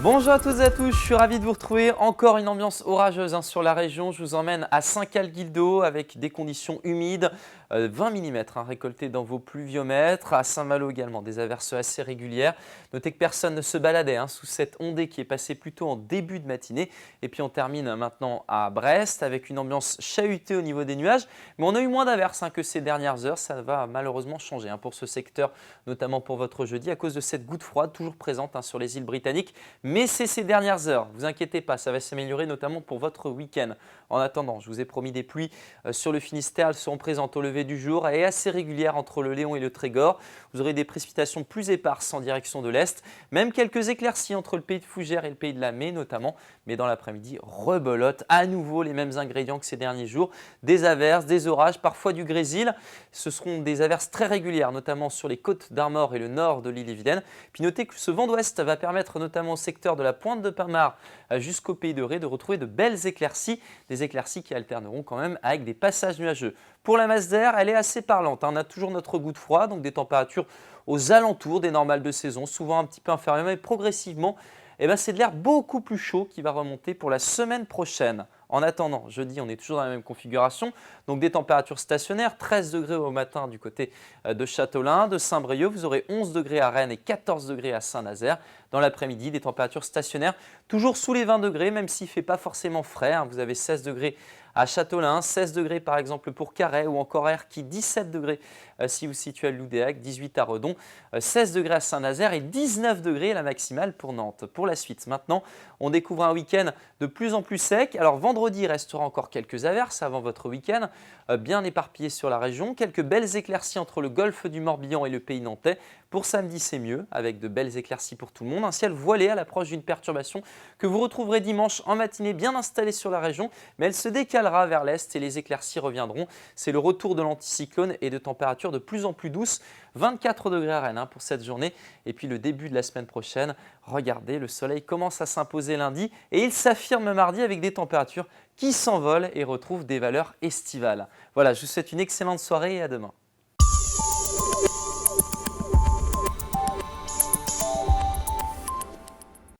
Bonjour à toutes et à tous, je suis ravi de vous retrouver. Encore une ambiance orageuse sur la région. Je vous emmène à Saint-Calguildo avec des conditions humides, 20 mm récoltés dans vos pluviomètres. À Saint-Malo également, des averses assez régulières. Notez que personne ne se baladait sous cette ondée qui est passée plutôt en début de matinée. Et puis on termine maintenant à Brest avec une ambiance chahutée au niveau des nuages. Mais on a eu moins d'averses que ces dernières heures. Ça va malheureusement changer pour ce secteur, notamment pour votre jeudi, à cause de cette goutte froide toujours présente sur les îles britanniques. Mais c'est ces dernières heures, ne vous inquiétez pas, ça va s'améliorer notamment pour votre week-end. En attendant, je vous ai promis des pluies sur le Finistère, elles seront présentes au lever du jour et assez régulières entre le Léon et le Trégor. Vous aurez des précipitations plus éparses en direction de l'est, même quelques éclaircies entre le pays de Fougères et le pays de la Mai notamment. Mais dans l'après-midi, rebelote, à nouveau les mêmes ingrédients que ces derniers jours. Des averses, des orages, parfois du grésil. Ce seront des averses très régulières, notamment sur les côtes d'Armor et le nord de l'île-et-Vilaine. Puis notez que ce vent d'ouest va permettre notamment au secteur de la pointe de Pinmar jusqu'au pays de Ré de retrouver de belles éclaircies, des éclaircies qui alterneront quand même avec des passages nuageux. Pour la masse d'air, elle est assez parlante. On a toujours notre goutte froid, donc des températures aux alentours des normales de saison, souvent un petit peu inférieures, mais progressivement, c'est de l'air beaucoup plus chaud qui va remonter pour la semaine prochaine. En attendant, jeudi, on est toujours dans la même configuration, donc des températures stationnaires, 13 degrés au matin du côté de Châteaulin, de Saint-Brieuc, vous aurez 11 degrés à Rennes et 14 degrés à Saint-Nazaire. Dans l'après-midi, des températures stationnaires, toujours sous les 20 degrés, même s'il ne fait pas forcément frais. Vous avez 16 degrés à Châteaulin, 16 degrés par exemple pour Carhaix ou encore Erquy, 17 degrés si vous vous situez à Loudéac, 18 à Redon, 16 degrés à Saint-Nazaire et 19 degrés la maximale pour Nantes. Pour la suite, maintenant, on découvre un week-end de plus en plus sec. Alors vendredi, il restera encore quelques averses avant votre week-end, bien éparpillées sur la région. Quelques belles éclaircies entre le golfe du Morbihan et le pays nantais. Pour samedi, c'est mieux, avec de belles éclaircies pour tout le monde. Un ciel voilé à l'approche d'une perturbation que vous retrouverez dimanche en matinée bien installée sur la région, mais elle se décalera vers l'est et les éclaircies reviendront. C'est le retour de l'anticyclone et de températures de plus en plus douces. 24 degrés à Rennes pour cette journée. Et puis le début de la semaine prochaine, regardez, le soleil commence à s'imposer lundi et il s'affirme mardi avec des températures qui s'envolent et retrouvent des valeurs estivales. Voilà, je vous souhaite une excellente soirée et à demain.